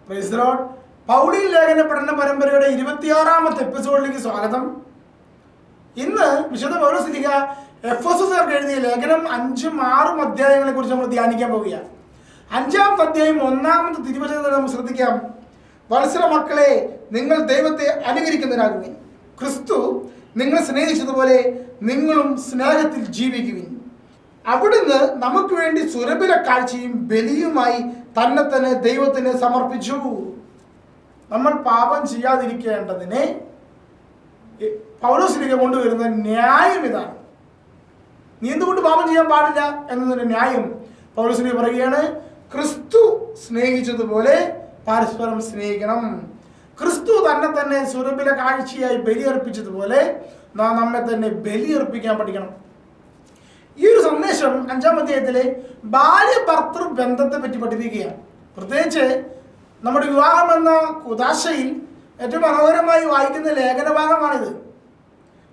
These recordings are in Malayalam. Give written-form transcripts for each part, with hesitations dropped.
Praise the Lord. പൗളീൻ ലേഖന പഠന പരമ്പരയുടെ 26ാമത്തെ എപ്പിസോഡിലേക്ക് സ്വാഗതം. ഇന്ന് വിശുദ്ധ പൗലോസ് എഫെസോസ്യർക്ക് എഴുതിയ ലേഖനം 5ഉം 6ഉം അധ്യായങ്ങളെ കുറിച്ച് നമ്മൾ ധ്യാനിക്കാൻ പോവുകയാണ്. 5ാമത്തെ അധ്യായം 1ാമത്തെ തിരുവചനത്തിൽ നമുക്ക് ശ്രദ്ധിക്കാം. വത്സല മക്കളെ, നിങ്ങൾ ദൈവത്തെ അനുകരിക്കുന്നവരാകുവിൻ. ക്രിസ്തു നിങ്ങളെ സ്നേഹിച്ചതുപോലെ നിങ്ങളും സ്നേഹത്തിൽ ജീവിക്കുവിൻ. അവിടുന്ന് നമുക്ക് വേണ്ടി സുരഭില കാഴ്ചയും ബലിയുമായി തന്നെ ദൈവത്തിന് സമർപ്പിച്ചു. നമ്മൾ പാപം ചെയ്യാതിരിക്കേണ്ടതിനെ പൗലോസ് കൊണ്ടുവരുന്ന ന്യായം ഇതാണ്. നീ എന്തുകൊണ്ട് പാപം ചെയ്യാൻ പാടില്ല എന്നതിന്റെ ന്യായം പൗലോസ് പറയുകയാണ്. ക്രിസ്തു സ്നേഹിച്ചതുപോലെ പരസ്പരം സ്നേഹിക്കണം. ക്രിസ്തു തന്നെ സുരഭില കാഴ്ചയായി ബലിയർപ്പിച്ചതുപോലെ നാം നമ്മെ തന്നെ ബലിയർപ്പിക്കാൻ പഠിക്കണം. ഈ ഒരു സന്ദേശം 5ാം അധ്യായത്തിലെ ഭാര്യ ഭർത്തൃ ബന്ധത്തെ പറ്റി പഠിപ്പിക്കുകയാണ്. പ്രത്യേകിച്ച് നമ്മുടെ വിവാഹം എന്ന കുദാശയിൽ ഏറ്റവും മനോഹരമായി വായിക്കുന്ന ലേഖനഭാഗമാണിത്.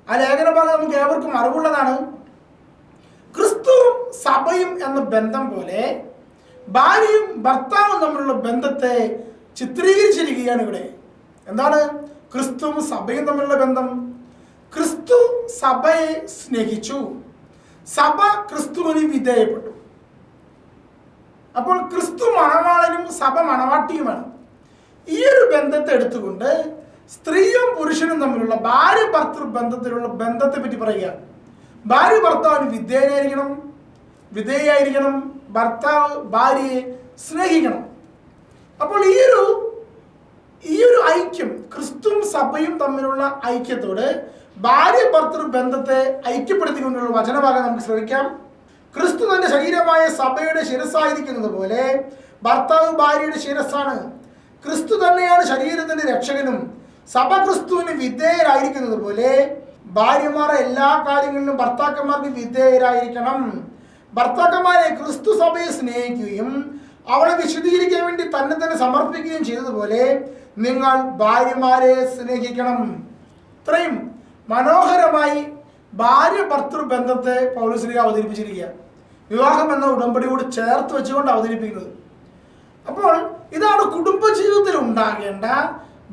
ആ ലേഖനഭാഗം നമുക്ക് ഏവർക്കും അറിവുള്ളതാണ്. ക്രിസ്തുവും സഭയും എന്ന ബന്ധം പോലെ ഭാര്യയും ഭർത്താവും തമ്മിലുള്ള ബന്ധത്തെ ചിത്രീകരിച്ചിരിക്കുകയാണ് ഇവിടെ. എന്താണ് ക്രിസ്തുവും സഭയും തമ്മിലുള്ള ബന്ധം? ക്രിസ്തു സഭയെ സ്നേഹിച്ചു, സഭ ക്രിസ്തുവിന് വിധേയപ്പെട്ടു. അപ്പോൾ ക്രിസ്തു മണവാളനും സഭ മണവാട്ടിയുമാണ്. ഈ ഒരു ബന്ധത്തെ എടുത്തുകൊണ്ട് സ്ത്രീയും പുരുഷനും തമ്മിലുള്ള ഭാര്യ ഭർത്തൃ ബന്ധത്തിലുള്ള ബന്ധത്തെ പറ്റി പറയുക. ഭാര്യ ഭർത്താവിന് വിധേയായിരിക്കണം. ഭർത്താവ് ഭാര്യയെ സ്നേഹിക്കണം. അപ്പോൾ ഈ ഒരു ഐക്യം, ക്രിസ്തുവും സഭയും തമ്മിലുള്ള ഐക്യത്തോട് ഭാര്യ ഭർത്തൃ ബന്ധത്തെ ഐക്യപ്പെടുത്തിക്കൊണ്ടുള്ള വചനഭാഗം നമുക്ക് ശ്രമിക്കാം. ക്രിസ്തു തന്റെ ശരീരമായ സഭയുടെ ശിരസ്സായിരിക്കുന്നത് പോലെ ഭർത്താവ് ഭാര്യയുടെ ശിരസ്സാണ്. ക്രിസ്തു തന്നെയാണ് ശരീരത്തിന്റെ രക്ഷകനും. സഭ ക്രിസ്തുവിന് വിധേയരായിരിക്കുന്നത് പോലെ ഭാര്യമാർ എല്ലാ കാര്യങ്ങളിലും ഭർത്താക്കന്മാർക്ക് വിധേയരായിരിക്കണം. ഭർത്താക്കന്മാരെ ക്രിസ്തു സഭയെ സ്നേഹിക്കുകയും അവളെ വിശുദ്ധീകരിക്കാൻ വേണ്ടി തന്നെ സമർപ്പിക്കുകയും ചെയ്തതുപോലെ നിങ്ങൾ ഭാര്യമാരെ സ്നേഹിക്കണം. ഇത്രയും മനോഹരമായി ഭാര്യ ഭർത്തൃ ബന്ധത്തെ പൗലോസ് അവതരിപ്പിച്ചിരിക്കുക. വിവാഹം എന്ന ഉടമ്പടിയോട് ചേർത്ത് വെച്ചുകൊണ്ട് അവതരിപ്പിക്കുന്നത്. അപ്പോൾ ഇതാണ് കുടുംബജീവിതത്തിൽ ഉണ്ടാകേണ്ട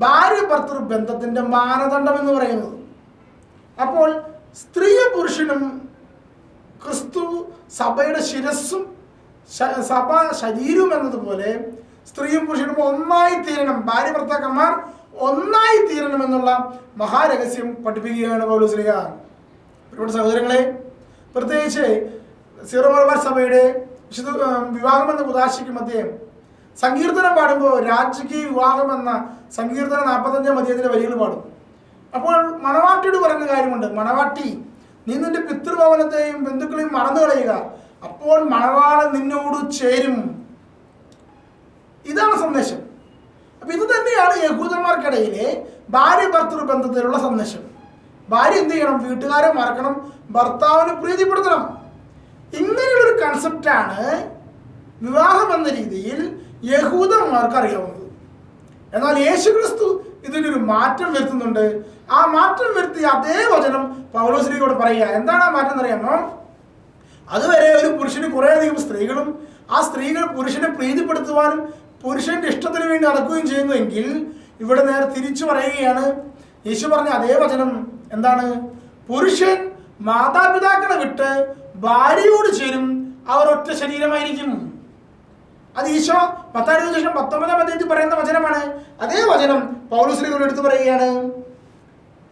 ഭാര്യ ഭർത്തൃ ബന്ധത്തിന്റെ മാനദണ്ഡം എന്ന് പറയുന്നത്. അപ്പോൾ സ്ത്രീയും പുരുഷനും ക്രിസ്തു സഭയുടെ ശിരസ്സും സഭ ശരീരവും എന്നതുപോലെ സ്ത്രീയും പുരുഷനും ഒന്നായി തീരണം, ഭാര്യ ഭർത്താക്കന്മാർ ഒന്നായി തീരണം എന്നുള്ള മഹാരഹസ്യം പഠിപ്പിക്കുകയാണ് പൗലോസ്. ഒരുപാട് സഹോദരങ്ങളെ, പ്രത്യേകിച്ച് സീറോ മലബാർ സഭയുടെ വിശുദ്ധ വിവാഹം എന്ന കുദാശയ്ക്ക് മധ്യേ സങ്കീർത്തനം പാടുമ്പോൾ രാജകീയ വിവാഹം എന്ന സങ്കീർത്തനം 45ാം അധ്യായത്തിലെ വരികൾ പാടും. അപ്പോൾ മണവാട്ടിയോട് പറയുന്ന കാര്യമുണ്ട്. മണവാട്ടി, നീ നിന്റെ പിതൃഭവനത്തെയും ബന്ധുക്കളെയും മറന്നു കളയുക, അപ്പോൾ മണവാളൻ നിന്നോട് ചേരും. ഇതാണ് സന്ദേശം. അപ്പൊ ഇത് തന്നെയാണ് യഹൂദന്മാർക്കിടയിലെ ഭാര്യ ഭർത്തൃ ബന്ധത്തിലുള്ള സന്ദേശം. ഭാര്യ എന്ത് ചെയ്യണം? വീട്ടുകാരെ മറക്കണം, ഭർത്താവിനെ പ്രീതിപ്പെടുത്തണം. ഇങ്ങനെയുള്ളൊരു കൺസെപ്റ്റാണ് വിവാഹം എന്ന രീതിയിൽ യഹൂദന്മാർക്ക് അറിയാവുന്നത്. എന്നാൽ യേശുക്രിസ്തു ഇതിനൊരു മാറ്റം വരുത്തുന്നുണ്ട്. ആ മാറ്റം വരുത്തിയ അതേ വചനം പൗലോസിനോട് പറയുക. എന്താണ് ആ മാറ്റം എന്നറിയാമോ? അതുവരെ ഒരു പുരുഷന് കുറേയധികം സ്ത്രീകളും ആ സ്ത്രീകൾ പുരുഷനെ പ്രീതിപ്പെടുത്തുവാനും പുരുഷന്റെ ഇഷ്ടത്തിന് വേണ്ടി നടക്കുകയും ചെയ്യുന്നുവെങ്കിൽ ഇവിടെ നേരെ തിരിച്ചു പറയുകയാണ്. യേശു പറഞ്ഞ അതേ വചനം എന്താണ്? പുരുഷൻ മാതാപിതാക്കളെ വിട്ട് ഭാര്യയോട് ചേരും, അവർ ഒറ്റ ശരീരമായിരിക്കും. അത് ഈശോ 19-19 അധ്യായത്തിൽ പറയുന്ന വചനമാണ്. അതേ വചനം പൗലോസ് എടുത്തു പറയുകയാണ്.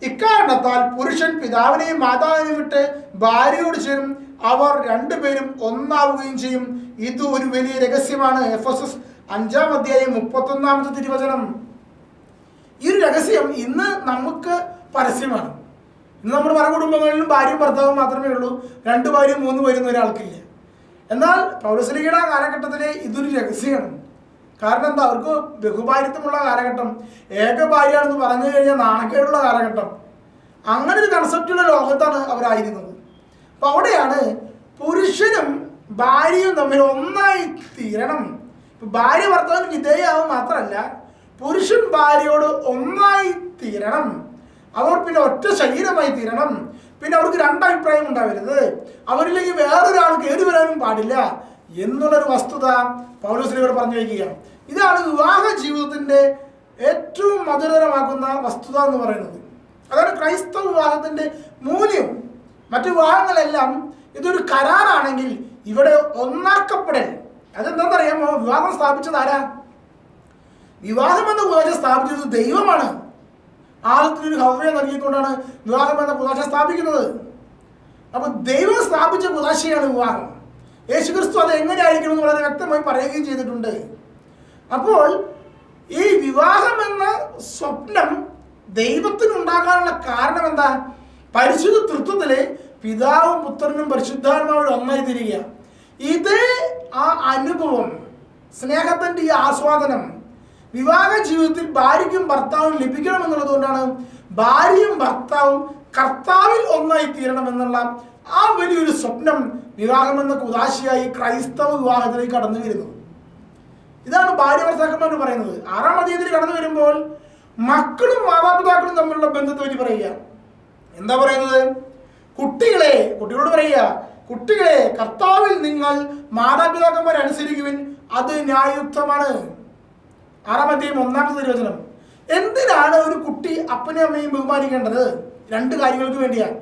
ഇക്കാരണത്താൽ പുരുഷൻ പിതാവിനെയും മാതാവിനെയും വിട്ട് ഭാര്യയോട് ചേരും, അവർ രണ്ടുപേരും ഒന്നാവുകയും ചെയ്യും. ഇത് ഒരു വലിയ രഹസ്യമാണ്. എഫെസോസ് 5ാം അധ്യായം 31ാമത്തെ തിരുവചനം. ഈ ഒരു രഹസ്യം ഇന്ന് നമുക്ക് പരസ്യമാണ്. ഇന്ന് നമ്മുടെ പല കുടുംബങ്ങളിലും ഭാര്യയും ഭർത്താവും മാത്രമേ ഉള്ളൂ. 2 ഭാര്യയും 3 ഭാര്യയും ഒരാൾക്കില്ല. എന്നാൽ പൗലോസ്ലീഹയുടെ കാലഘട്ടത്തിൽ ഇതൊരു രഹസ്യമാണ്. കാരണം എന്താ? അവർക്ക് ബഹുഭാര്യത്വമുള്ള കാലഘട്ടം, ഏക ഭാര്യയാണെന്ന് പറഞ്ഞു കഴിഞ്ഞാൽ നാണക്കേടുള്ള കാലഘട്ടം. അങ്ങനെ ഒരു കൺസെപ്റ്റുള്ള ലോകത്താണ് അവരായിരുന്നത്. അപ്പൊ അവിടെയാണ് പുരുഷനും ഭാര്യയും തമ്മിൽ ഒന്നായി തീരണം. ഇപ്പൊ ഭാര്യ ഭർത്താവിന് വിധേയാവും മാത്രമല്ല, പുരുഷൻ ഭാര്യയോട് ഒന്നായി തീരണം. അവർ പിന്നെ ഒറ്റ ശരീരമായി തീരണം. പിന്നെ അവർക്ക് 2 അഭിപ്രായം ഉണ്ടാവരുത്. അവരിലേക്ക് വേറൊരാൾ കയറി വരാനും പാടില്ല. എന്നുള്ളൊരു വസ്തുത പൗലോസിനോട് പറഞ്ഞു വയ്ക്കുക. ഇതാണ് വിവാഹ ജീവിതത്തിൻ്റെ ഏറ്റവും മധുരതരമാക്കുന്ന വസ്തുത എന്ന് പറയുന്നത്. അതാണ് ക്രൈസ്തവ വിവാഹത്തിൻ്റെ മൂല്യം. മറ്റു വിവാഹങ്ങളെല്ലാം ഇതൊരു കരാറാണെങ്കിൽ ഇവിടെ ഒന്നാക്കപ്പെടൽ. അതെന്താണെന്നറിയാമോ? വിവാഹം സ്ഥാപിച്ചത് ആരാ? വിവാഹം എന്ന കൂതാശ സ്ഥാപിച്ചത് ദൈവമാണ്. ആദ്യത്തിനൊരു ഹവ്വയെ നൽകിക്കൊണ്ടാണ് വിവാഹം എന്ന കൂതാശ സ്ഥാപിക്കുന്നത്. അപ്പൊ ദൈവം സ്ഥാപിച്ച കൂതാശയാണ് വിവാഹം. യേശുക്രിസ്തു അത് എങ്ങനെയായിരിക്കണം എന്ന് വളരെ വ്യക്തമായി പറയുകയും ചെയ്തിട്ടുണ്ട്. അപ്പോൾ ഈ വിവാഹം എന്ന സ്വപ്നം ദൈവത്തിനുണ്ടാകാനുള്ള കാരണം എന്താ? പരിശുദ്ധ തൃത്വത്തിലെ പിതാവും പുത്രനും പരിശുദ്ധാത്മാവും ഒന്നായി തീരുക. ഇതേ ആ അനുഭവം, സ്നേഹത്തിൻ്റെ ഈ ആസ്വാദനം വിവാഹ ജീവിതത്തിൽ ഭാര്യയ്ക്കും ഭർത്താവും ലഭിക്കണം എന്നുള്ളത് കൊണ്ടാണ് ഭാര്യയും ഭർത്താവും കർത്താവിൽ ഒന്നായി തീരണം എന്നുള്ള ആ വലിയൊരു സ്വപ്നം വിവാഹമെന്ന കുദാശയായി ക്രൈസ്തവ വിവാഹത്തിലേക്ക് കടന്നു വരുന്നത്. ഇതാണ് ഭാര്യ ഭർത്താക്കന്മാർ പറയുന്നത്. 6-ാം അധ്യായത്തിൽ കടന്നു വരുമ്പോൾ മക്കളും മാതാപിതാക്കളും തമ്മിലുള്ള ബന്ധത്തെ പറ്റി പറയുക. എന്താ പറയുന്നത്? കുട്ടികളോട് പറയുക, കുട്ടികളെ കർത്താവിൽ നിങ്ങൾ മാതാപിതാക്കന്മാരെ അനുസരിക്കുവിൻ, അത് ന്യായയുക്തമാണ്. 6-ാം അധ്യായം 1-ാമത്തെ തിരുവചനം. എന്തിനാണ് ഒരു കുട്ടി അപ്പനെയും അമ്മയും ബഹുമാനിക്കേണ്ടത്? 2 കാര്യങ്ങൾക്ക് വേണ്ടിയാണ്.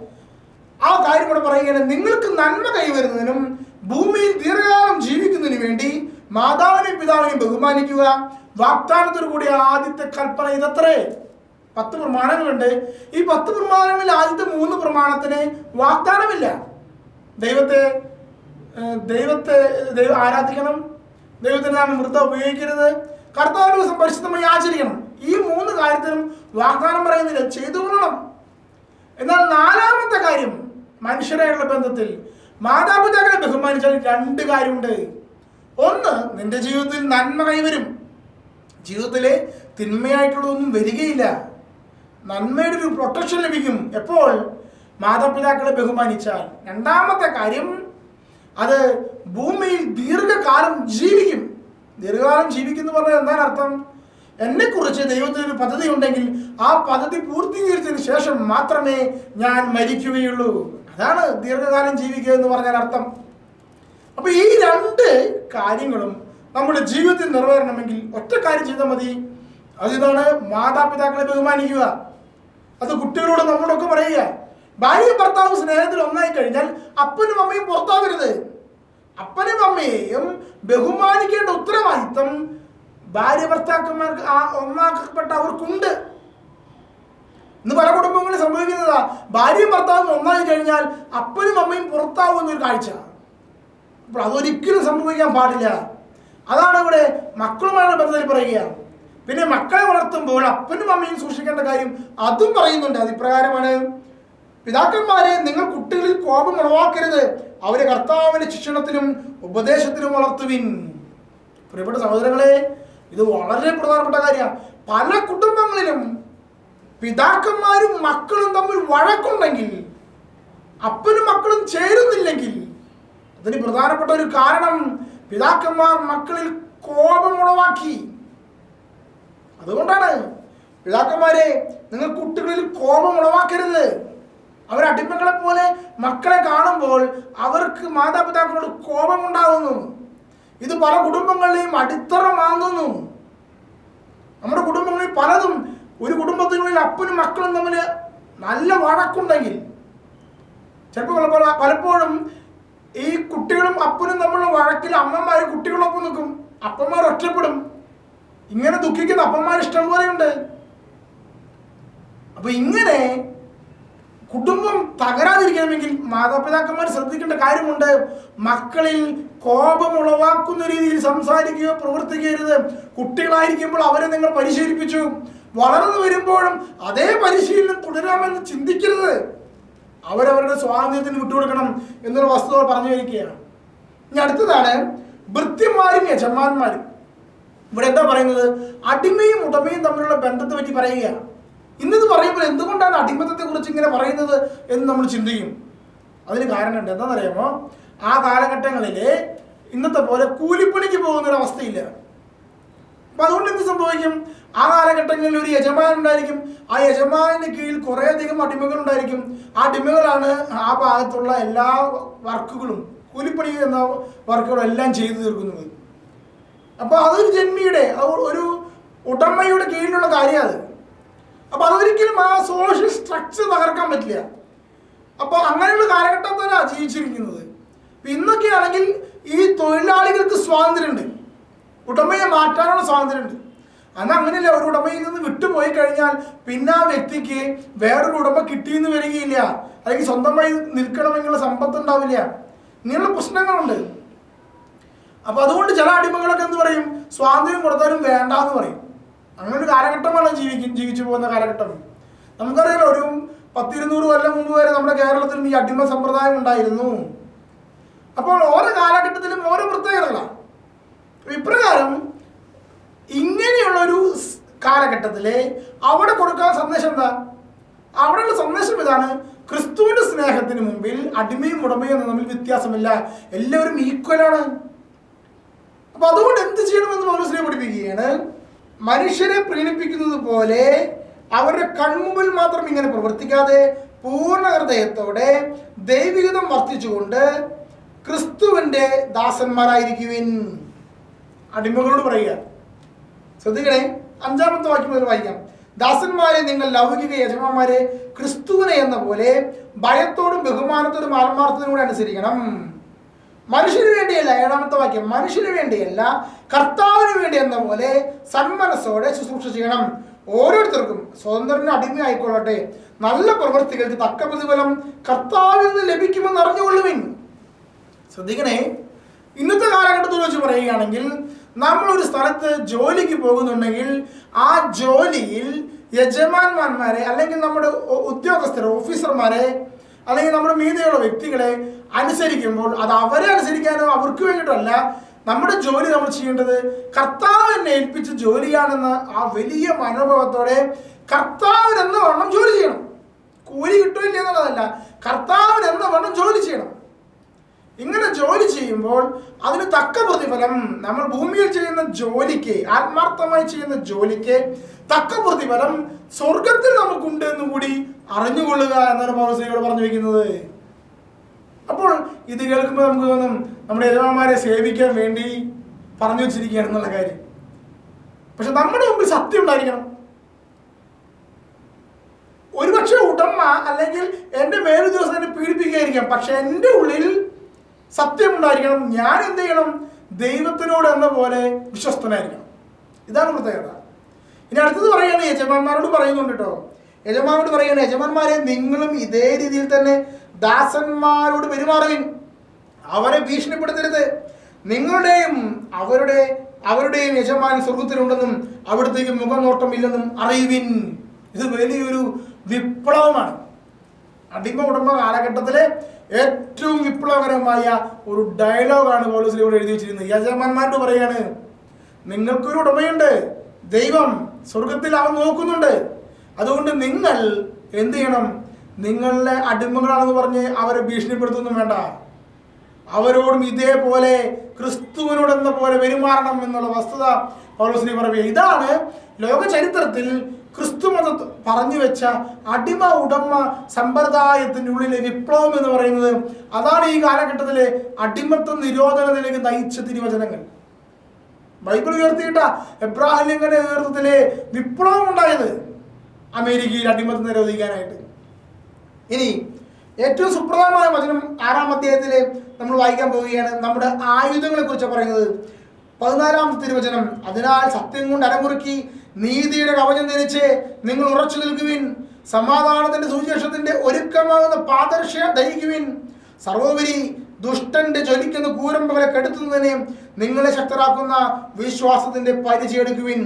ആ കാര്യം കൂടെ പറയുകയാണ്. നിങ്ങൾക്ക് നന്മ കൈവരുന്നതിനും ഭൂമിയിൽ ദീർഘകാലം ജീവിക്കുന്നതിന് വേണ്ടി മാതാവിനെയും പിതാവിനെയും ബഹുമാനിക്കുക. വാഗ്ദാനത്തോടു കൂടിയ ആദ്യത്തെ കൽപ്പന ഇതത്രേ. 10 പ്രമാണങ്ങളുണ്ട്. ഈ 10 പ്രമാണങ്ങളിൽ ആദ്യത്തെ 3 പ്രമാണത്തിന് വാഗ്ദാനമില്ല. ദൈവത്തെ ആരാധിക്കണം, ദൈവത്തിന്റെ നാമം വൃഥ ഉപയോഗിക്കരുത്, കർത്താവിന്റെ ദിവസം പരിശുദ്ധമായി ആചരിക്കണം. ഈ 3 കാര്യത്തിനും വാഗ്ദാനം പറയുന്നില്ല, ചെയ്തു കൊള്ളണം. എന്നാൽ 4-ാമത്തെ കാര്യം, മനുഷ്യരായുള്ള ബന്ധത്തിൽ മാതാപിതാക്കളെ ബഹുമാനിച്ചാൽ 2 കാര്യമുണ്ട്. ഒന്ന്, നിന്റെ ജീവിതത്തിൽ നന്മ കൈവരും. ജീവിതത്തിലെ തിന്മയായിട്ടുള്ളതൊന്നും വരികയില്ല. നന്മയുടെ ഒരു പ്രൊട്ടക്ഷൻ ലഭിക്കും എപ്പോൾ? മാതാപിതാക്കളെ ബഹുമാനിച്ചാൽ. 2-ാമത്തെ കാര്യം, അത് ഭൂമിയിൽ ദീർഘകാലം ജീവിക്കും. ദീർഘകാലം ജീവിക്കുന്നു പറഞ്ഞാൽ എന്താണ് അർത്ഥം? എന്നെക്കുറിച്ച് ദൈവത്തിനൊരു പദ്ധതി ഉണ്ടെങ്കിൽ ആ പദ്ധതി പൂർത്തീകരിച്ചതിന് ശേഷം മാത്രമേ ഞാൻ മരിക്കുകയുള്ളൂ. അതാണ് ദീർഘകാലം ജീവിക്കുക എന്ന് പറഞ്ഞാൽ അർത്ഥം. അപ്പൊ ഈ 2 കാര്യങ്ങളും നമ്മുടെ ജീവിതത്തിൽ നിറവേറണമെങ്കിൽ ഒറ്റ കാര്യം ചെയ്താൽ മതി. അതിതാണ് മാതാപിതാക്കളെ ബഹുമാനിക്കുക. അത് കുട്ടികളോട് നമ്മളൊക്കെ പറയുക. ഭാര്യയും ഭർത്താവും സ്നേഹത്തിൽ ഒന്നായി കഴിഞ്ഞാൽ അപ്പനും അമ്മയും പുറത്താവരുത്. അപ്പനും അമ്മയെയും ബഹുമാനിക്കേണ്ട ഉത്തരവാദിത്തം ഭാര്യ ഭർത്താക്കന്മാർക്ക് ഒന്നാക്കപ്പെട്ട അവർക്കുണ്ട്. ഇന്ന് പല കുടുംബങ്ങളിൽ സംഭവിക്കുന്നതാ, ഭാര്യയും ഭർത്താവും ഒന്നായി കഴിഞ്ഞാൽ അപ്പനും അമ്മയും പുറത്താവുന്നൊരു കാഴ്ച. അപ്പോൾ അതൊരിക്കലും സംഭവിക്കാൻ പാടില്ല. അതാണ് ഇവിടെ മക്കളുമായുള്ള ബന്ധത്തിൽ പറയുക. പിന്നെ മക്കളെ വളർത്തുമ്പോൾ അപ്പനും അമ്മയും സൂക്ഷിക്കേണ്ട കാര്യം അതും പറയുന്നുണ്ട്. അതിപ്രകാരമാണ്, പിതാക്കന്മാരെ നിങ്ങൾ കുട്ടികളിൽ കോപം ഉളവാക്കരുത്, അവരെ കർത്താവിന്റെ ശിക്ഷണത്തിനും ഉപദേശത്തിനും വളർത്തുവിൻ. പ്രിയപ്പെട്ട സഹോദരങ്ങളെ, ഇത് വളരെ പ്രധാനപ്പെട്ട കാര്യമാണ്. പല കുടുംബങ്ങളിലും പിതാക്കന്മാരും മക്കളും തമ്മിൽ വഴക്കുണ്ടെങ്കിൽ, അപ്പനും മക്കളും ചേരുന്നില്ലെങ്കിൽ, അതിന് പ്രധാനപ്പെട്ട ഒരു കാരണം പിതാക്കന്മാർ മക്കളിൽ കോപം ഉളവാക്കി. അതുകൊണ്ടാണ് പിതാക്കന്മാരെ നിങ്ങൾ കുട്ടികളിൽ കോപം ഉളവാക്കരുത്. അവർ അടിമകളെ പോലെ മക്കളെ കാണുമ്പോൾ അവർക്ക് മാതാപിതാക്കളോട് കോപമുണ്ടാകുന്നു. ഇത് പല കുടുംബങ്ങളിലെയും അടിത്തറ മാങ്ങുന്നു. നമ്മുടെ കുടുംബങ്ങളിൽ പലതും, ഒരു കുടുംബത്തിനുള്ളിൽ അപ്പനും മക്കളും തമ്മിൽ നല്ല വഴക്കുണ്ടെങ്കിൽ ചിലപ്പോൾ പലപ്പോഴും ഈ കുട്ടികളും അപ്പനും തമ്മിലുള്ള വഴക്കിൽ അമ്മമാര് കുട്ടികളൊപ്പം നിൽക്കും, അപ്പന്മാർ ഒറ്റപ്പെടും. ഇങ്ങനെ ദുഃഖിക്കുന്ന അപ്പന്മാർ ഇഷ്ടം പോലെയുണ്ട്. അപ്പൊ ഇങ്ങനെ കുടുംബം തകരാതിരിക്കണമെങ്കിൽ മാതാപിതാക്കന്മാർ ശ്രദ്ധിക്കേണ്ട കാര്യമുണ്ട്. മക്കളിൽ കോപം ഉളവാക്കുന്ന രീതിയിൽ സംസാരിക്കുകയോ പ്രവർത്തിക്കരുത്. കുട്ടികളായിരിക്കുമ്പോൾ അവരെ നിങ്ങൾ പരിശീലിപ്പിച്ചു, വളർന്നു വരുമ്പോഴും അതേ പരിശീലനം തുടരാമെന്ന് ചിന്തിക്കരുത്. അവരവരുടെ സ്വാതന്ത്ര്യത്തിന് വിട്ടുകൊടുക്കണം എന്നൊരു വസ്തുത പറഞ്ഞു വരികയാണ്. ഇനി അടുത്തതാണ് ഭൃത്യന്മാരും യജമാന്മാരും. ഇവിടെ എന്താ പറയുന്നത്? അടിമയും ഉടമയും തമ്മിലുള്ള ബന്ധത്തെ പറ്റി പറയുക. ഇന്നത് പറയുമ്പോൾ എന്തുകൊണ്ടാണ് അടിമത്തത്തെ കുറിച്ച് ഇങ്ങനെ പറയുന്നത് എന്ന് നമ്മൾ ചിന്തിക്കും. അതിന് കാരണമുണ്ട്. എന്താണെന്നറിയാമോ? ആ കാലഘട്ടങ്ങളിൽ ഇന്നത്തെ പോലെ കൂലിപ്പണിക്ക് പോകുന്നൊരവസ്ഥയില്ല. അപ്പം അതുകൊണ്ട് എന്ത് സംഭവിക്കും? ആ കാലഘട്ടങ്ങളിൽ ഒരു യജമാനൻ ഉണ്ടായിരിക്കും. ആ യജമാനന് കീഴിൽ കുറേയധികം അടിമകൾ ഉണ്ടായിരിക്കും. ആ അടിമകളാണ് ആ ഭാഗത്തുള്ള എല്ലാ വർക്കുകളും, കൂലിപ്പണി എന്ന വർക്കുകളെല്ലാം ചെയ്തു തീർക്കുന്നത്. അപ്പോൾ അതൊരു ജന്മിയുടെ ഒരു ഉടമയുടെ കീഴിലുള്ള കാര്യമാണ്. അപ്പോൾ അതൊരിക്കലും ആ സോഷ്യൽ സ്ട്രക്ചർ തകർക്കാൻ പറ്റില്ല. അപ്പോൾ അങ്ങനെയുള്ള കാലഘട്ടത്തിലാണ് ജീവിച്ചിരിക്കുന്നത്. ഇന്നൊക്കെ ആണെങ്കിൽ ഈ തൊഴിലാളികൾക്ക് സ്വാതന്ത്ര്യമുണ്ട്, ഉടമയെ മാറ്റാനുള്ള സ്വാതന്ത്ര്യമുണ്ട്. അന്ന് അങ്ങനെയല്ല. ഒരു ഉടമയിൽ നിന്ന് വിട്ടുപോയി കഴിഞ്ഞാൽ പിന്നെ ആ വ്യക്തിക്ക് വേറൊരു ഉടമ കിട്ടിയെന്ന് വരികയില്ല, അല്ലെങ്കിൽ സ്വന്തമായി നിൽക്കണമെന്നുള്ള സമ്പത്ത് ഉണ്ടാവില്ല. ഇങ്ങനെയുള്ള പ്രശ്നങ്ങളുണ്ട്. അപ്പൊ അതുകൊണ്ട് ചില അടിമകളൊക്കെ എന്ത് പറയും, സ്വാതന്ത്ര്യം കൊടുത്താലും വേണ്ട എന്ന് പറയും. അങ്ങനെ ഒരു കാലഘട്ടമാണ് ജീവിച്ചു പോകുന്ന കാലഘട്ടം. നമുക്കറിയാലോ, ഒരു 100-200 കൊല്ലം മുമ്പ് വരെ നമ്മുടെ കേരളത്തിലും ഈ അടിമ സമ്പ്രദായം ഉണ്ടായിരുന്നു. അപ്പോൾ ഓരോ കാലഘട്ടത്തിലും ഓരോ പ്രത്യേകതകളാണ്. ഇപ്രകാരം ഇങ്ങനെയുള്ളൊരു കാലഘട്ടത്തില് അവിടെ കൊടുക്കാൻ സന്ദേശം എന്താ? അവിടെയുള്ള സന്ദേശം ഇതാണ്: ക്രിസ്തുവിന്റെ സ്നേഹത്തിന് മുമ്പിൽ അടിമയും ഉടമയും തമ്മിൽ വ്യത്യാസമില്ല, എല്ലാവരും ഈക്വലാണ്. അപ്പൊ അതുകൊണ്ട് എന്ത് ചെയ്യണമെന്ന് പൗലോസ് പഠിപ്പിക്കുകയാണ്. മനുഷ്യരെ പ്രീണിപ്പിക്കുന്നത് പോലെ അവരുടെ കൺമുമ്പിൽ മാത്രം ഇങ്ങനെ പ്രവർത്തിക്കാതെ പൂർണ്ണ ഹൃദയത്തോടെ ദൈവികതം വർത്തിച്ചുകൊണ്ട് ക്രിസ്തുവിന്റെ ദാസന്മാരായിരിക്കുവിൻ. അടിമകളോട് പറയുക. ശ്രദ്ധിക്കണേ, 5-ാമത്തെ വാക്യം മുതൽ വായിക്കാം. ദാസന്മാരെ, നിങ്ങൾ ലൗകിക യജമാന്മാരെ ക്രിസ്തുവിനെ എന്ന പോലെ ഭയത്തോടും ബഹുമാനത്തോടും ആത്മാർത്ഥതയോടും കൂടെ അനുസരിക്കണം. മനുഷ്യന് വേണ്ടിയല്ല, 7-ാമത്തെ വാക്യം, മനുഷ്യന് വേണ്ടിയല്ല കർത്താവിന് വേണ്ടി എന്ന പോലെ സന്മനസ്സോടെ ശുശ്രൂഷ ചെയ്യണം. ഓരോരുത്തർക്കും സ്വതന്ത്രന് അടിമയായിക്കൊള്ളട്ടെ, നല്ല പ്രവൃത്തികൾക്ക് തക്ക പ്രതിഫലം കർത്താവിൽ നിന്ന് ലഭിക്കുമെന്ന് അറിഞ്ഞുകൊള്ളുവിൻ. ശ്രദ്ധിക്കണേ, ഇന്നത്തെ കാലഘട്ടത്തിൽ വെച്ച് പറയുകയാണെങ്കിൽ നമ്മളൊരു സ്ഥലത്ത് ജോലിക്ക് പോകുന്നുണ്ടെങ്കിൽ ആ ജോലിയിൽ യജമാന്മാരെ അല്ലെങ്കിൽ നമ്മുടെ ഉദ്യോഗസ്ഥരെ, ഓഫീസർമാരെ, അല്ലെങ്കിൽ നമ്മുടെ മീതെയുള്ള വ്യക്തികളെ അനുസരിക്കുമ്പോൾ അത് അവരെ അനുസരിക്കാനോ അവർക്ക് വേണ്ടിയിട്ടല്ല. നമ്മുടെ ജോലി നമ്മൾ ചെയ്യേണ്ടത് കർത്താവ് എന്നെ ഏൽപ്പിച്ച ജോലിയാണെന്ന ആ വലിയ മനോഭാവത്തോടെ കർത്താവിനെന്ന വണ്ണം ജോലി ചെയ്യണം. കൂലി കിട്ടില്ല എന്നുള്ളതല്ല, കർത്താവിനെന്ന വണ്ണം ജോലി ചെയ്യണം. ഇങ്ങനെ ജോലി ചെയ്യുമ്പോൾ അതിന് തക്ക പ്രതിഫലം, നമ്മൾ ഭൂമിയിൽ ചെയ്യുന്ന ജോലിക്ക്, ആത്മാർത്ഥമായി ചെയ്യുന്ന ജോലിക്ക് തക്ക പ്രതിഫലം സ്വർഗത്തിൽ നമുക്കുണ്ട് എന്ന് കൂടി അറിഞ്ഞുകൊള്ളുക എന്നാണ് പൗലോസ് പറഞ്ഞു വയ്ക്കുന്നത്. അപ്പോൾ ഇത് കേൾക്കുമ്പോൾ നമുക്ക് തോന്നും നമ്മുടെ യജമാന്മാരെ സേവിക്കാൻ വേണ്ടി പറഞ്ഞു വെച്ചിരിക്കുകയാണ് എന്നുള്ള കാര്യം. പക്ഷെ നമ്മുടെ മുമ്പിൽ സത്യം ഉണ്ടായിരിക്കണം. ഒരുപക്ഷെ ഉടമ അല്ലെങ്കിൽ എൻ്റെ മേലുദ്യോഗസ്ഥനെ പീഡിപ്പിക്കുകയായിരിക്കാം, പക്ഷെ എൻ്റെ ഉള്ളിൽ സത്യം ഉണ്ടായിരിക്കണം. ഞാൻ എന്ത് ചെയ്യണം? ദൈവത്തിനോട് എന്ന പോലെ വിശ്വസ്തനായിരിക്കണം. ഇതാണ് പ്രത്യേകത. ഇനി അടുത്തത് പറയുകയാണ്, യജമാന്മാരോട് പറയുന്നുണ്ട് കേട്ടോ. യജമാനോട് പറയുകയാണ്, യജമാന്മാരെ നിങ്ങളും ഇതേ രീതിയിൽ തന്നെ ദാസന്മാരോട് പെരുമാറുവിൻ. അവരെ ഭീഷണിപ്പെടുത്തരുത്. നിങ്ങളുടെയും അവരുടെയും യജമാൻ സ്വർഗത്തിലുണ്ടെന്നും അവിടത്തേക്ക് മുഖനോട്ടമില്ലെന്നും അറിയുവിൻ. ഇത് വലിയൊരു വിപ്ലവമാണ്. അടിമ ഉടമ കാലഘട്ടത്തിലെ ഏറ്റവും വിപ്ലവകരമായ ഒരു ഡയലോഗാണ് പൗലോസ് ഇവിടെ എഴുതി വെച്ചിരുന്നത്. യജമാന്മാരോട് പറയാണ്, നിങ്ങൾക്കൊരു ഉടമയുണ്ട്, ദൈവം സ്വർഗത്തിൽ അവൻ നോക്കുന്നുണ്ട്. അതുകൊണ്ട് നിങ്ങൾ എന്ത് ചെയ്യണം? നിങ്ങളുടെ അടിമകളാണെന്ന് പറഞ്ഞ് അവരെ ഭീഷണിപ്പെടുത്തൊന്നും വേണ്ട. അവരോടും ഇതേപോലെ ക്രിസ്തുവിനോടെന്ന പോലെ പെരുമാറണം എന്നുള്ള വസ്തുത പൗലോസ് പറയുക. ഇതാണ് ലോക ചരിത്രത്തിൽ ക്രിസ്തു മതം പറഞ്ഞു വെച്ച അടിമ ഉടമ സമ്പ്രദായത്തിൻ്റെ ഉള്ളിലെ വിപ്ലവം എന്ന് പറയുന്നത്. അതാണ് ഈ കാലഘട്ടത്തിലെ അടിമത്വ നിരോധനത്തിലേക്ക് നയിച്ച തിരുവചനങ്ങൾ. ബൈബിൾ ഉയർത്തിയിട്ട എബ്രാഹിം ലിങ്കന്റെ നേതൃത്വത്തിലെ വിപ്ലവം ഉണ്ടായത് അമേരിക്കയിൽ അടിമത്വം നിരോധിക്കാനായിട്ട്. ഇനി ഏറ്റവും സുപ്രധാനമായ വചനം 6-ാം അധ്യായത്തിൽ നമ്മൾ വായിക്കാൻ പോവുകയാണ്. നമ്മുടെ ആയുധങ്ങളെ കുറിച്ച് പറയുന്നത് 14-ാമത്തെ തിരുവചനം. അതിനാൽ സത്യം കൊണ്ട് അരമുറുക്കി നീതിയുടെ കവചം ധരിച്ച് നിങ്ങൾ ഉറച്ചു നിൽക്കുവിൻ. സമാധാനത്തിന്റെ സുവിശേഷത്തിന്റെ ഒരുക്കമാകുന്ന പാദരക്ഷ ധരിക്കുവിൻ. സർവോപരി ദുഷ്ടന്റെ ജ്വലിക്കുന്ന കൂരമ്പകളെ കെടുത്തുന്നതിനെ നിങ്ങളെ ശക്തരാക്കുന്ന വിശ്വാസത്തിന്റെ പരിചയെടുക്കുവിൻ.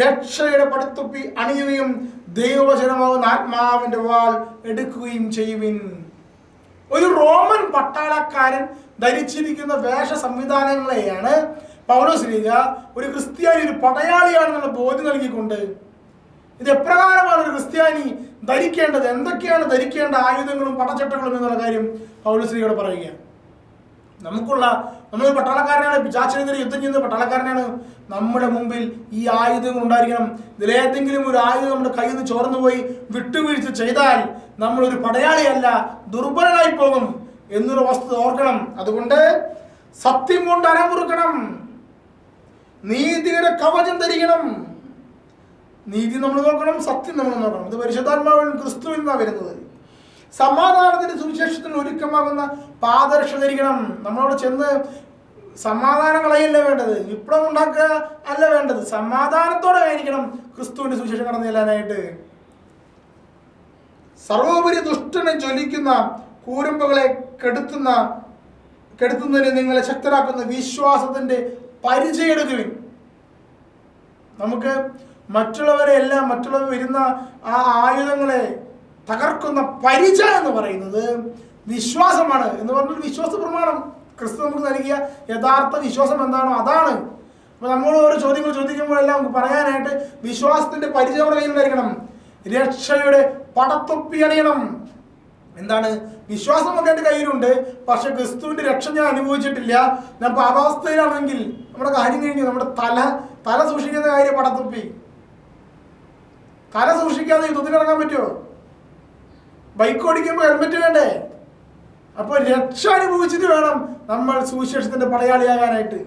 രക്ഷയുടെ പടുത്തൊപ്പി അണിയുകയും ദൈവവചനമാകുന്ന ആത്മാവിന്റെ വാൾ എടുക്കുകയും ചെയ്യുവിൻ. ഒരു റോമൻ പട്ടാളക്കാരൻ ധരിച്ചിരിക്കുന്ന വേഷ സംവിധാനങ്ങളെയാണ് പൗലോസ് ഒരു ക്രിസ്ത്യാനി, ഒരു പടയാളിയാണെന്നുള്ള ബോധ്യം നൽകിക്കൊണ്ട് ഇത് എപ്രകാരമാണ് ഒരു ക്രിസ്ത്യാനി ധരിക്കേണ്ടത്, എന്തൊക്കെയാണ് ധരിക്കേണ്ട ആയുധങ്ങളും പടച്ചട്ടകളും എന്നുള്ള കാര്യം പൗലോസ് പറയുക. നമ്മൾ പട്ടാളക്കാരനാണ്, പിശാചിനെതിരെ യുദ്ധം ചെയ്യുന്ന പട്ടാളക്കാരനാണ്. നമ്മുടെ മുമ്പിൽ ഈ ആയുധങ്ങൾ ഉണ്ടായിരിക്കണം. ഇതിലേതെങ്കിലും ഒരു ആയുധം നമ്മുടെ കയ്യിൽ നിന്ന് ചോർന്നു പോയി വിട്ടുവീഴ്ച ചെയ്താൽ നമ്മളൊരു പടയാളിയല്ല, ദുർബലനായി പോകും. എന്നുള്ള വസ്തുത ഓർക്കണം. അതുകൊണ്ട് സത്യം കൊണ്ട് അരമുറുക്കണം, നീതിയുടെ കവചം ധരിക്കണം. നീതി നമ്മൾ നോക്കണം, സത്യം നമ്മൾ നോക്കണം. ഇത് പരിശുദ്ധാത്മാവിൽ ക്രിസ്തുവിൽ നിന്നാണ് വരുന്നത്. സമാധാനത്തിന്റെ സുവിശേഷത്തിന് ഒരുക്കമാകുന്ന പാദരക്ഷ ധരിക്കണം. നമ്മളോട് ചെന്ന് സമാധാനം കളയല്ല വേണ്ടത്, വിപ്ലവം ഉണ്ടാക്കുക അല്ല വേണ്ടത്. സമാധാനത്തോടെ ആയിരിക്കണം ക്രിസ്തുവിന്റെ സുവിശേഷം കടന്നു ചെല്ലാനായിട്ട്. സർവോപരി ദുഷ്ടനെ ജ്വലിക്കുന്ന കൂരമ്പുകളെ കെടുത്തുന്നതിന് നിങ്ങളെ ശക്തരാക്കുന്ന വിശ്വാസത്തിന്റെ പരിചയം എടുക്കുവിൻ. നമുക്ക് മറ്റുള്ളവർ വരുന്ന ആ ആയുധങ്ങളെ തകർക്കുന്ന പരിചയം എന്ന് പറയുന്നത് വിശ്വാസമാണ്. എന്ന് പറഞ്ഞാൽ വിശ്വാസ പ്രമാണം ക്രിസ്തു നമുക്ക് നൽകിയ യഥാർത്ഥ വിശ്വാസം എന്താണോ അതാണ്. അപ്പൊ നമ്മൾ ഓരോ ചോദ്യങ്ങൾ ചോദിക്കുമ്പോഴെല്ലാം നമുക്ക് പറയാനായിട്ട് വിശ്വാസത്തിന്റെ പരിചയം നമ്മുടെ കയ്യിലുണ്ടായിരിക്കണം. രക്ഷയുടെ പടത്തൊപ്പി അണിയണം. എന്താണ് വിശ്വാസം ഒക്കെ എൻ്റെ കയ്യിലുണ്ട്, പക്ഷെ ക്രിസ്തുവിന്റെ രക്ഷ ഞാൻ അനുഭവിച്ചിട്ടില്ല, ഞാൻ പാപാവസ്ഥയിലാണെങ്കിൽ നമ്മുടെ കാര്യം കഴിഞ്ഞു. നമ്മുടെ തല സൂക്ഷിക്കുന്ന കാര്യം പടത്തൊപ്പി. തല സൂക്ഷിക്കാതെ യുദ്ധത്തിനിറങ്ങാൻ പറ്റുമോ? ബൈക്ക് ഓടിക്കുമ്പോൾ ഹെൽമെറ്റ് വേണ്ടേ? അപ്പോൾ രക്ഷ അനുഭവിച്ചിട്ട് വേണം നമ്മൾ സുവിശേഷത്തിന്റെ പടയാളിയാകാനായിട്ട്.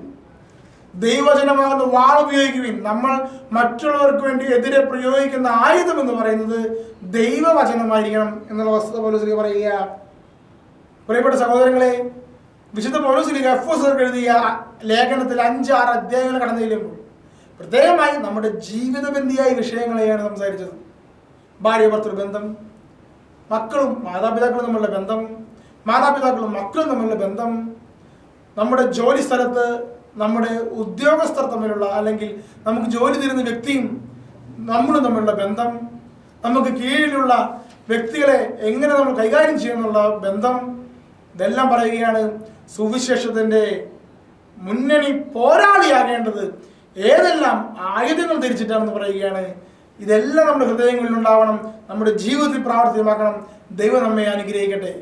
ദൈവജനമാകുന്ന വാൾ ഉപയോഗിക്കുവിൻ. നമ്മൾ മറ്റുള്ളവർക്ക് വേണ്ടി എതിരെ പ്രയോഗിക്കുന്ന ആയുധം എന്ന് പറയുന്നത് ദൈവവചനമായിരിക്കണം എന്നുള്ള വസ്തുത പൗലോസ് പറയുക. പ്രിയപ്പെട്ട സഹോദരങ്ങളെ, വിശുദ്ധ പൗലോസ് എഫെസ്യർക്ക് എഴുതിയ ലേഖനത്തിൽ 5-6 അധ്യായങ്ങൾ കടന്നു ചെല്ലുമ്പോൾ പ്രത്യേകമായി നമ്മുടെ ജീവിതബന്ധിയായ വിഷയങ്ങളെയാണ് സംസാരിച്ചത്. ഭാര്യ ഭർത്തൃ ബന്ധം, മക്കളും മാതാപിതാക്കളും തമ്മിലുള്ള ബന്ധം, മാതാപിതാക്കളും മക്കളും തമ്മിലുള്ള ബന്ധം, നമ്മുടെ ജോലി സ്ഥലത്ത് നമ്മുടെ ഉദ്യോഗസ്ഥർ തമ്മിലുള്ള അല്ലെങ്കിൽ നമുക്ക് ജോലി തരുന്ന വ്യക്തിയും നമ്മളും തമ്മിലുള്ള ബന്ധം, നമുക്ക് കീഴിലുള്ള വ്യക്തികളെ എങ്ങനെ നമ്മൾ കൈകാര്യം ചെയ്യുന്നുള്ള ബന്ധം, ഇതെല്ലാം പറയുകയാണ്. സുവിശേഷത്തിൻ്റെ മുന്നണി പോരാളിയാകേണ്ടത് ഏതെല്ലാം ആയുധങ്ങൾ ധരിച്ചിട്ടാണെന്ന് പറയുകയാണ്. ഇതെല്ലാം നമ്മുടെ ഹൃദയങ്ങളിൽ ഉണ്ടാവണം, നമ്മുടെ ജീവിതത്തിൽ പ്രാവർത്തികമാക്കണം. ദൈവം നമ്മെ അനുഗ്രഹിക്കട്ടെ.